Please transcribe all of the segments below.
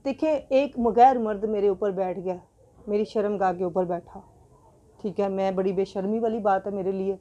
देखिए, एक गैर मर्द मेरे ऊपर बैठ गया, मेरी शर्मगाह के ऊपर बैठा। ठीक है, मैं बड़ी बेशर्मी वाली बात है मेरे लिए।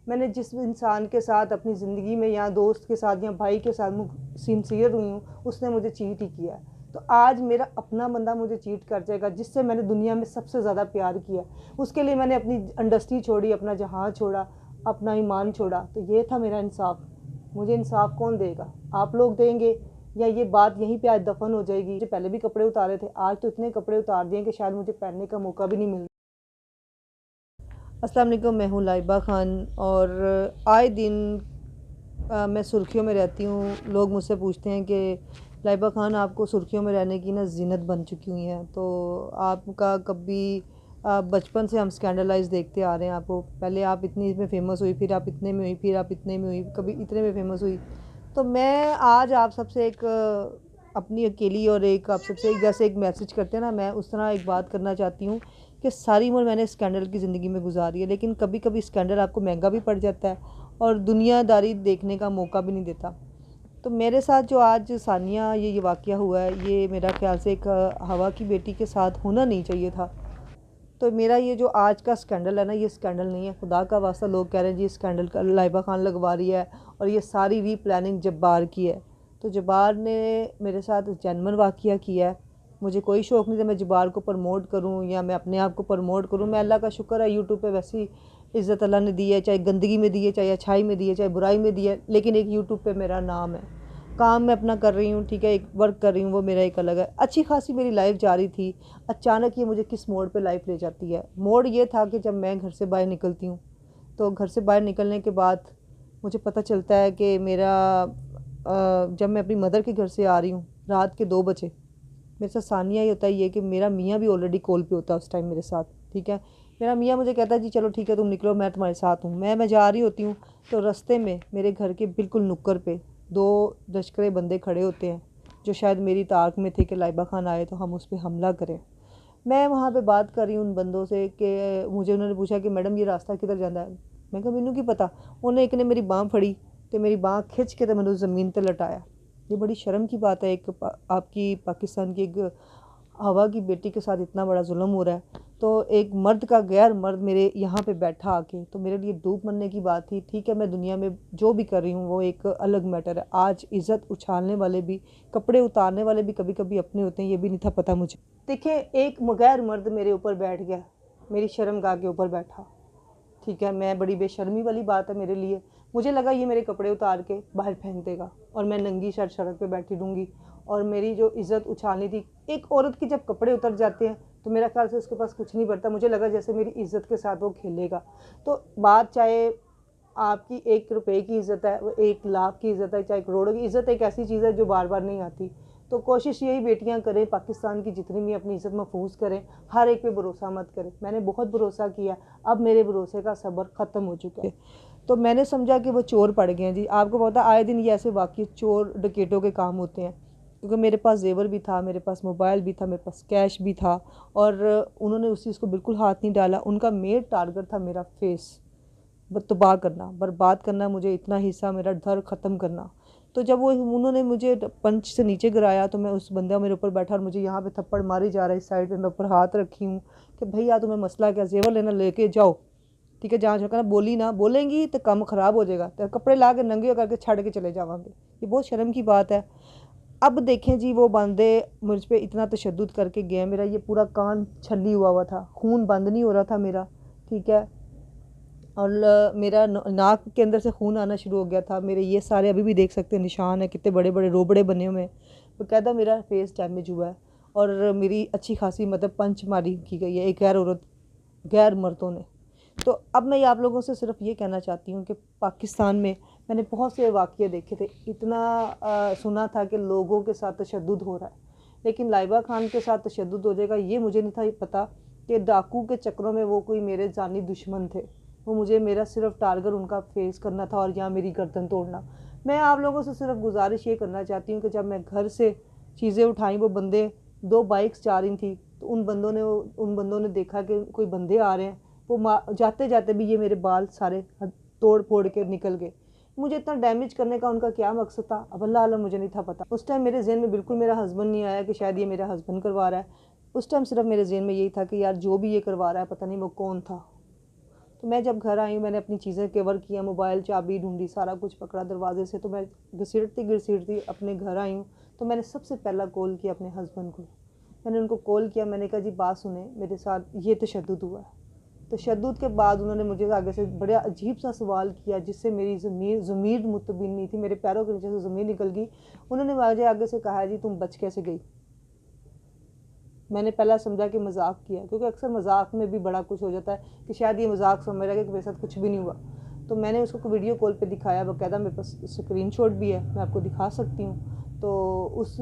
मैंने जिस इंसान के साथ अपनी ज़िंदगी में या दोस्त के साथ या भाई के साथ सिंसियर हुई हूँ, उसने मुझे चीट ही किया है। तो आज मेरा अपना बंदा मुझे चीट कर जाएगा, जिससे मैंने दुनिया में सबसे ज़्यादा प्यार किया। उसके लिए मैंने अपनी इंडस्ट्री छोड़ी, अपना जहां छोड़ा, अपना ईमान छोड़ा। तो ये था मेरा इंसाफ। मुझे इंसाफ कौन देगा? आप लोग देंगे, या ये बात यहीं पे आज दफन हो जाएगी? मुझे पहले भी कपड़े उतारे थे, आज तो इतने कपड़े उतार दिए कि शायद मुझे पहनने का मौका भी नहीं मिल। अस्सलाम वालेकुम, मैं हूँ लाइबा ख़ान और आए दिन मैं सुर्खियों में रहती हूँ। लोग मुझसे पूछते हैं कि लाइबा ख़ान, आपको सुर्खियों में रहने की ना ज़ीनत बन चुकी हुई हैं। तो आपका कभी बचपन से हम स्कैंडलाइज देखते आ रहे हैं आपको। पहले आप इतनी में फ़ेमस हुई, फिर आप इतने में हुई, फिर आप इतने में हुई, कभी इतने में फ़ेमस हुई। तो मैं आज आप सबसे एक अपनी अकेली और एक आप सबसे एक जैसे एक मैसेज करते हैं ना, मैं उस तरह एक बात करना चाहती हूँ कि सारी उम्र मैंने स्कैंडल की ज़िंदगी में गुजारी है, लेकिन कभी कभी स्कैंडल आपको महंगा भी पड़ जाता है और दुनियादारी देखने का मौका भी नहीं देता। तो मेरे साथ जो आज सानिया ये वाक़या हुआ है, ये मेरा ख्याल से एक हवा की बेटी के साथ होना नहीं चाहिए था। तो मेरा ये जो आज का स्कैंडल है ना, ये स्कैंडल नहीं है, खुदा का वास्ता। लोग कह रहे हैं जी स्कैंडल का लाइबा ख़ान लगवा रही है और ये सारी री प्लानिंग जब्बार की है। तो जब्बार ने मेरे साथ जेन्युइन वाक़या किया है। मुझे कोई शौक़ नहीं था मैं जब्बार को प्रमोट करूं या मैं अपने आप को प्रमोट करूं। मैं अल्लाह का शुक्र है यूट्यूब पे वैसी इज़्ज़त अल्लाह ने दी है, चाहे गंदगी में दी है, चाहे अच्छाई में दी है, चाहे बुराई में दी है, लेकिन एक यूट्यूब पे मेरा नाम है। काम मैं अपना कर रही हूँ, ठीक है, एक वर्क कर रही हूँ, वो मेरा एक अलग है। अच्छी खासी मेरी लाइफ जा रही थी, अचानक ये मुझे किस मोड़ पे लाइफ ले जाती है। मोड़ ये था कि जब मैं घर से बाहर निकलती हूँ, तो घर से बाहर निकलने के बाद मुझे पता चलता है कि मेरा जब मैं अपनी मदर के घर से आ रही हूँ रात के 2 बजे, मेरे साथ सानिया ही होता है ये कि मेरा मियाँ भी ऑलरेडी कॉल पे होता है उस टाइम मेरे साथ। ठीक है, मेरा मियाँ मुझे कहता है जी चलो ठीक है तुम निकलो, मैं तुम्हारे साथ हूँ। मैं जा रही होती हूँ, तो रास्ते में मेरे घर के बिल्कुल नुक्कर पे 2 लश्करे बंदे खड़े होते हैं, जो शायद मेरी ताक में थे कि लाइबा ख़ान आए तो हम उस पर हमला करें। मैं वहाँ पे बात कर रही हूँ उन बंदों से कि मुझे उन्होंने पूछा कि मैडम ये रास्ता किधर जाता है। मैं कहा मैनू की पता। उन्हें एक ने मेरी बाँह फड़ी, तो मेरी बाँह खिंच के तो मैंने ज़मीन पर लटाया। ये बड़ी शर्म की बात है, एक आपकी पाकिस्तान की एक हवा की बेटी के साथ इतना बड़ा जुल्म हो रहा है। तो एक मर्द का गैर मर्द मेरे यहाँ पे बैठा आके, तो मेरे लिए डूब मरने की बात थी। ठीक है, मैं दुनिया में जो भी कर रही हूँ वो एक अलग मैटर है। आज इज़्ज़त उछालने वाले भी, कपड़े उतारने वाले भी कभी कभी अपने होते हैं, ये भी नहीं था पता मुझे। देखिए, एक गैर मर्द मेरे ऊपर बैठ गया, मेरी शर्मगाह के ऊपर बैठा। ठीक है, मैं बड़ी बेशर्मी वाली बात है मेरे लिए। मुझे लगा ये मेरे कपड़े उतार के बाहर फेंक देगा और मैं नंगी शर्ट सड़क पे बैठी रहूँगी और मेरी जो इज़्ज़त उछालनी थी। एक औरत की जब कपड़े उतर जाते हैं तो मेरा ख्याल से उसके पास कुछ नहीं बचता। मुझे लगा जैसे मेरी इज़्ज़त के साथ वो खेलेगा। तो बात चाहे आपकी 1 रुपये की इज़्ज़त है, वो 1 लाख की इज़्ज़त है, चाहे करोड़ों की इज़्ज़त, एक ऐसी चीज़ है जो बार बार नहीं आती। तो कोशिश यही बेटियां करें, पाकिस्तान की जितनी भी अपनी इज़्ज़त महफूज करें, हर एक पे भरोसा मत करें। मैंने बहुत भरोसा किया, अब मेरे भरोसे का सब्र ख़त्म हो चुका है। तो मैंने समझा कि वो चोर पड़ गए हैं जी। आपको पता आए दिन ये ऐसे वाकई चोर डकैतों के काम होते हैं, क्योंकि मेरे पास जेवर भी था, मेरे पास मोबाइल भी था, मेरे पास कैश भी था और उन्होंने उस चीज़ को बिल्कुल हाथ नहीं डाला। उनका मेन टारगेट था मेरा फेस तबाह करना, बर्बाद करना, मुझे इतना हिस्सा मेरा घर ख़त्म करना। तो जब वो उन्होंने मुझे पंच से नीचे गिराया तो मैं उस बंदा मेरे ऊपर बैठा और मुझे यहाँ पे थप्पड़ मारी जा रहा है, इस साइड पे मैं ऊपर हाथ रखी हूँ कि भैया तुम्हें मसला क्या, जेवर लेना लेके जाओ। ठीक है, जहाँ कहना बोली ना, बोलेंगी तो काम ख़राब हो जाएगा, तो कपड़े ला के नंगे करके छड़ के चले जावांगे। ये बहुत शर्म की बात है। अब देखें जी, वो बंदे मुझ पर इतना तशद्दुद करके गए, मेरा ये पूरा कान छली हुआ था, खून बंद नहीं हो रहा था मेरा। ठीक है, और मेरा नाक के अंदर से खून आना शुरू हो गया था। मेरे ये सारे अभी भी देख सकते हैं निशान है, कितने बड़े बड़े रोबड़े बने हुए हैं। बाकायदा मेरा फेस डैमेज हुआ है और मेरी अच्छी खासी मतलब पंच मारी की गई है एक गैर मर्दों ने। तो अब मैं आप लोगों से सिर्फ ये कहना चाहती हूँ कि पाकिस्तान में मैंने बहुत से वाक़ये देखे थे, इतना सुना था कि लोगों के साथ तशद्दुद हो रहा है, लेकिन लाइबा ख़ान के साथ तशद्दुद हो जाएगा ये मुझे नहीं था पता कि डाकू के चक्करों में वो कोई मेरे जानी दुश्मन थे। वो मुझे मेरा सिर्फ टारगेट उनका फेस करना था और यहाँ मेरी गर्दन तोड़ना। मैं आप लोगों से सिर्फ गुजारिश ये करना चाहती हूँ कि जब मैं घर से चीज़ें उठाई, वो बंदे 2 बाइक्स जा रही थी, तो उन बंदों ने देखा कि कोई बंदे आ रहे हैं। वो जाते जाते भी ये मेरे बाल सारे तोड़ फोड़ के निकल गए। मुझे इतना डैमेज करने का उनका क्या मकसद था, अब अल्लाह आलम, मुझे नहीं था पता। उस टाइम मेरे जहन में बिल्कुल मेरा हस्बैंड नहीं आया कि शायद ये मेरा हस्बैंड करवा रहा है। उस टाइम सिर्फ मेरे जहन में यही था कि यार जो भी ये करवा रहा है पता नहीं वो कौन था। तो मैं जब घर आई, मैंने अपनी चीज़ें कवर किया, मोबाइल, चाबी ढूंढी, सारा कुछ पकड़ा दरवाजे से, तो मैं घसीटती अपने घर आई हूँ। तो मैंने सबसे पहला कॉल किया अपने हस्बैंड को। मैंने उनको कॉल किया, मैंने कहा जी बात सुने, मेरे साथ ये तशद्दुद हुआ है। तशद्दुद के बाद उन्होंने मुझे आगे से बड़ा अजीब सा सवाल किया जिससे मेरी ज़मीर मुतमिन नहीं थी, मेरे पैरों के नीचे से ज़मीर निकल गई। उन्होंने मुझे आगे से कहा जी तुम बच कैसे गई। मैंने पहला समझा कि मजाक किया, क्योंकि अक्सर मजाक में भी बड़ा कुछ हो जाता है कि शायद ये मजाक समझ रहा है कि मेरे साथ कुछ भी नहीं हुआ। तो मैंने उसको वीडियो कॉल पे दिखाया, बाकायदा मेरे पास स्क्रीनशॉट भी है, मैं आपको दिखा सकती हूँ। तो उस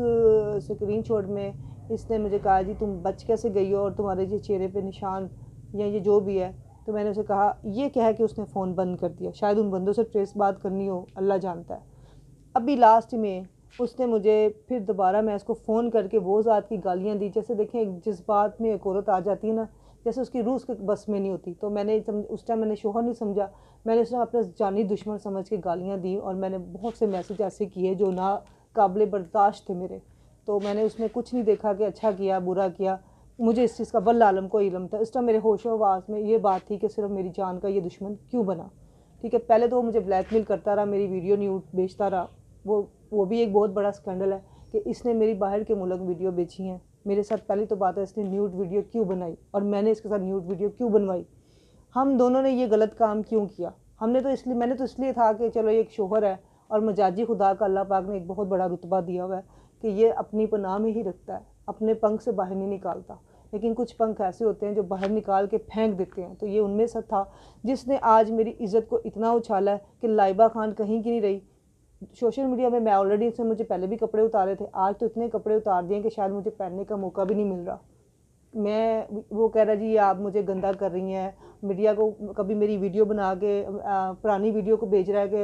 स्क्रीनशॉट में इसने मुझे कहा जी तुम बच कैसे गई हो और तुम्हारे ये चेहरे पे निशान या ये जो भी है। तो मैंने उसे कहा, ये कह के उसने फ़ोन बंद कर दिया। शायद उन बंदों से ट्रेस बात करनी हो, अल्लाह जानता है। अभी लास्ट में उसने मुझे फिर दोबारा, मैं उसको फ़ोन करके वो ज़ात की गालियाँ दी। जैसे देखें जिस बात में एक औरत आ जाती है ना, जैसे उसकी रूह उसके बस में नहीं होती। तो मैंने उस टाइम मैंने शोहर नहीं समझा, मैंने उसने अपना जानी दुश्मन समझ के गालियाँ दी। और मैंने बहुत से मैसेज ऐसे किए जो ना काबिल बर्दाश्त थे मेरे। तो मैंने उसमें कुछ नहीं देखा कि अच्छा किया बुरा किया, मुझे इस चीज़ का वल्लाह आलम को इल्म था। इस टाइम मेरे होशो हवास में ये बात थी कि सिर्फ मेरी जान का ये दुश्मन क्यों बना। ठीक है, पहले तो वो मुझे ब्लैकमेल करता रहा, मेरी वीडियो न्यूड बेचता रहा। वो भी एक बहुत बड़ा स्कैंडल है कि इसने मेरी बाहर के मुल्क वीडियो बेची हैं मेरे साथ। पहली तो बात है, इसने न्यूड वीडियो क्यों बनाई और मैंने इसके साथ न्यूड वीडियो क्यों बनवाई। हम दोनों ने ये गलत काम क्यों किया। मैंने तो इसलिए था कि चलो ये एक शोहर है और मजाजी खुदा का अल्लाह पाक ने एक बहुत बड़ा रुतबा दिया हुआ है कि ये अपनी पनाह में ही रखता है, अपने पंख से बाहर नहीं निकालता। लेकिन कुछ पंख ऐसे होते हैं जो बाहर निकाल के फेंक देते हैं। तो ये उनमें से था जिसने आज मेरी इज़्ज़त को इतना उछाला है कि लाइबा खान कहीं की नहीं रही। सोशल मीडिया में मैं ऑलरेडी इसमें मुझे पहले भी कपड़े उतारे थे, आज तो इतने कपड़े उतार दिए कि शायद मुझे पहनने का मौका भी नहीं मिल रहा। वो कह रहा जी ये आप मुझे गंदा कर रही हैं, मीडिया को कभी मेरी वीडियो बना के पुरानी वीडियो को भेज रहा है कि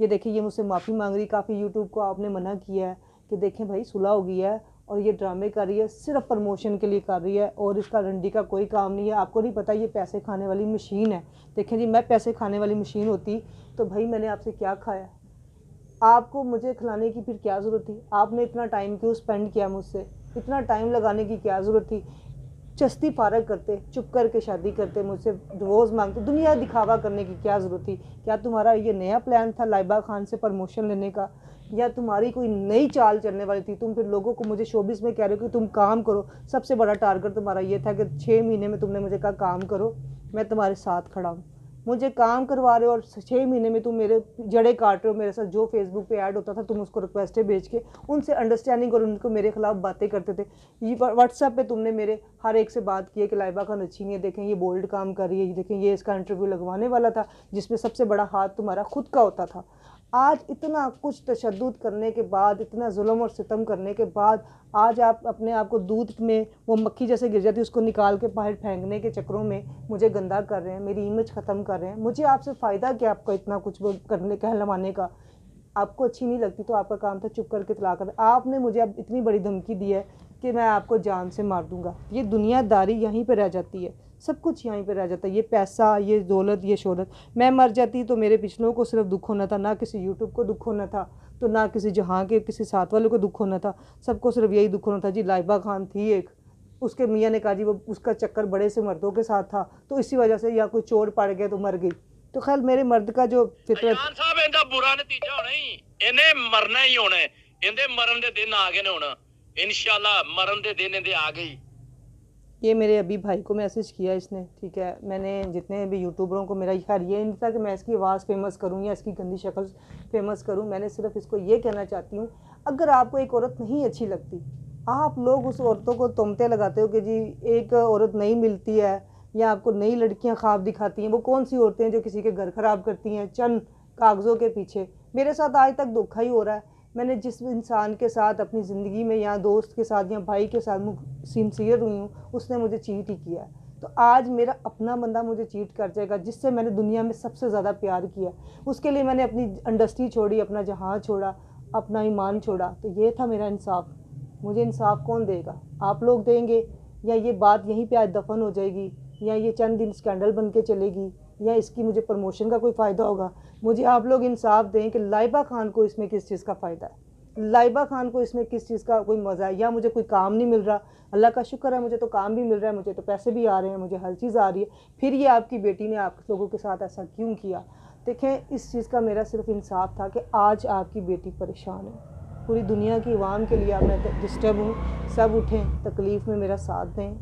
ये देखिए ये मुझसे माफ़ी मांग रही। काफ़ी यूट्यूब को आपने मना किया है कि देखें भाई सुलह हो गई है और ये ड्रामे कर रही है, सिर्फ प्रमोशन के लिए कर रही है और इसका रंडी का कोई काम नहीं है। आपको नहीं पता ये पैसे खाने वाली मशीन है। देखें जी, मैं पैसे खाने वाली मशीन होती तो भाई मैंने आपसे क्या खाया, आपको मुझे खिलाने की फिर क्या ज़रूरत थी। आपने इतना टाइम क्यों स्पेंड किया मुझसे, इतना टाइम लगाने की क्या ज़रूरत थी। चस्ती फारग करते, चुप करके शादी करते, मुझसे डिवोर्स मांगते, दुनिया दिखावा करने की क्या ज़रूरत थी। क्या तुम्हारा ये नया प्लान था लाइबा खान से प्रमोशन लेने का, या तुम्हारी कोई नई चाल चलने वाली थी। तुम फिर लोगों को मुझे शोबिस में कह रहे हो कि तुम काम करो। सबसे बड़ा टारगेट तुम्हारा ये था कि 6 महीने में तुमने मुझे कहा काम करो, मैं तुम्हारे साथ खड़ा हूँ। मुझे काम करवा रहे हो और 6 महीने में तुम मेरे जड़े काट रहे हो। मेरे साथ जो फेसबुक पे ऐड होता था तुम उसको रिक्वेस्टें भेज के उनसे अंडरस्टैंडिंग और उनको मेरे खिलाफ बातें करते थे। ये व्हाट्सएप पे तुमने मेरे हर एक से बात की है कि लाइबा खान अच्छी नहीं है, देखें ये बोल्ड काम कर रही है, देखें ये इसका इंटरव्यू लगवाने वाला था जिसमें सबसे बड़ा हाथ तुम्हारा खुद का होता था। आज इतना कुछ तशद्दुद करने के बाद, इतना जुल्म और सितम करने के बाद, आज आप अपने आप को दूध में वो मक्खी जैसे गिर जाती है उसको निकाल के बाहर फेंकने के चक्करों में मुझे गंदा कर रहे हैं, मेरी इमेज ख़त्म कर रहे हैं। मुझे आपसे फ़ायदा क्या आपका इतना कुछ करने कहलवाने का। आपको अच्छी नहीं लगती तो आपका काम था चुप करके तलाक कर। आपने मुझे अब इतनी बड़ी धमकी दी है कि मैं आपको जान से मार दूंगा। ये दुनियादारी यहीं पर रह जाती है, सब कुछ यहीं पे रह जाता है। ये पैसा, ये दौलत, ये शोहरत। मैं मर जाती तो मेरे पिछलों को सिर्फ दुख होना था, ना किसी यूट्यूब को दुख होना था, तो ना किसी जहाँ के किसी साथ वालों को दुख होना था। सबको सिर्फ यही दुख होना था जी लाइबा खान थी एक, उसके मियाँ ने कहा जी वो उसका चक्कर बड़े से मर्दों के साथ था तो इसी वजह से या कोई चोट पड़ गया तो मर गई। तो खैर मेरे मर्द का जो फितरत साहब इनका बुरा नतीजा होना ही, इन्हें मरना ही होना, इनके मरण के दिन आ गए ने होना, इंशाल्लाह मरण के दिन इनके आ गई। ये मेरे अभी भाई को मैसेज किया इसने, ठीक है। मैंने जितने भी यूट्यूबरों को, मेरा खैर ये नहीं था कि मैं इसकी आवाज़ फेमस करूँ या इसकी गंदी शक्ल फेमस करूँ। मैंने सिर्फ इसको ये कहना चाहती हूँ, अगर आपको एक औरत नहीं अच्छी लगती, आप लोग उस औरतों को तोमते लगाते हो कि जी एक औरत नहीं मिलती है या आपको नई लड़कियाँ ख्वाब दिखाती हैं। वो कौन सी औरतें हैं जो किसी के घर ख़राब करती हैं चंद कागज़ों के पीछे। मेरे साथ आज तक धोखा ही हो रहा है। मैंने जिस इंसान के साथ अपनी ज़िंदगी में या दोस्त के साथ या भाई के साथ सिंसियर हुई हूँ उसने मुझे चीट ही किया है। तो आज मेरा अपना बंदा मुझे चीट कर जाएगा जिससे मैंने दुनिया में सबसे ज़्यादा प्यार किया, उसके लिए मैंने अपनी इंडस्ट्री छोड़ी, अपना जहाज छोड़ा, अपना ईमान छोड़ा। तो ये था मेरा इंसाफ। मुझे इंसाफ कौन देगा, आप लोग देंगे या ये बात यहीं पे आज दफन हो जाएगी या ये चंद दिन स्कैंडल बन के चलेगी या इसकी मुझे प्रमोशन का कोई फ़ायदा होगा। मुझे आप लोग इंसाफ दें कि लाइबा खान को इसमें किस चीज़ का फ़ायदा है, लाइबा खान को इसमें किस चीज़ का कोई मज़ा है, या मुझे कोई काम नहीं मिल रहा। अल्लाह का शुक्र है मुझे तो काम भी मिल रहा है, मुझे तो पैसे भी आ रहे हैं, मुझे हर चीज़ आ रही है, फिर ये आपकी बेटी ने आप लोगों के साथ ऐसा क्यों किया। देखें, इस चीज़ का मेरा सिर्फ इंसाफ था कि आज आपकी बेटी परेशान है, पूरी दुनिया की आवाम के लिए मैं डिस्टर्ब हूँ, सब उठें, तकलीफ़ में मेरा साथ दें।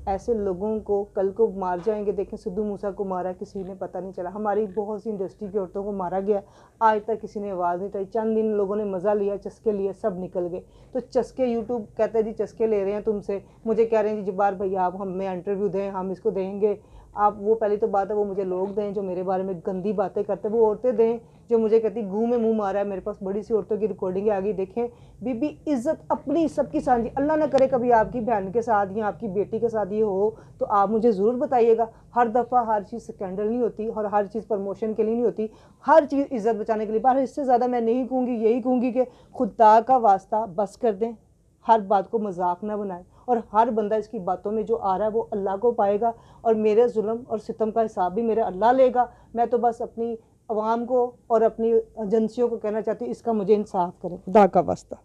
ऐसे लोगों को कल को मार जाएंगे। देखें, सिद्धू मूसा को मारा किसी ने पता नहीं चला, हमारी बहुत सी इंडस्ट्री की औरतों को मारा गया, आज तक किसी ने आवाज़ नहीं उठाई। चंद दिन लोगों ने मज़ा लिया, चस्के लिए, सब निकल गए। तो चस्के यूट्यूब कहते हैं जी चस्के ले रहे हैं तुमसे, मुझे कह रहे हैं जी जब्बार भैया आप हमें इंटरव्यू दें, हम इसको देंगे। आप वो पहली तो बात है वो मुझे लोग दें जो मेरे बारे में गंदी बातें करते हैं, वो औरतें दें जो मुझे कहती घूम में मुंह मारा है। मेरे पास बड़ी सी औरतों की रिकॉर्डिंग आ गई। देखें बीबी, इज्जत अपनी सबकी साझी, अल्लाह ना करे कभी आपकी बहन के साथ या आपकी बेटी के साथ ये हो तो आप मुझे ज़रूर बताइएगा। हर दफ़ा हर चीज़ स्कैंडल नहीं होती और हर चीज़ प्रमोशन के लिए नहीं होती, हर चीज़ इज्जत बचाने के लिए। पर इससे ज़्यादा मैं नहीं कहूँगी, यही कहूँगी कि खुदा का वास्ता बस कर दें, हर बात को मजाक ना बनाएं, और हर बंदा इसकी बातों में जो आ रहा है वो अल्लाह को पाएगा, और मेरे जुल्म और सितम का हिसाब भी मेरा अल्लाह लेगा। मैं तो बस अपनी अवाम को और अपनी एजेंसियों को कहना चाहती हूँ, इसका मुझे इंसाफ करें, खुदा का वास्ता।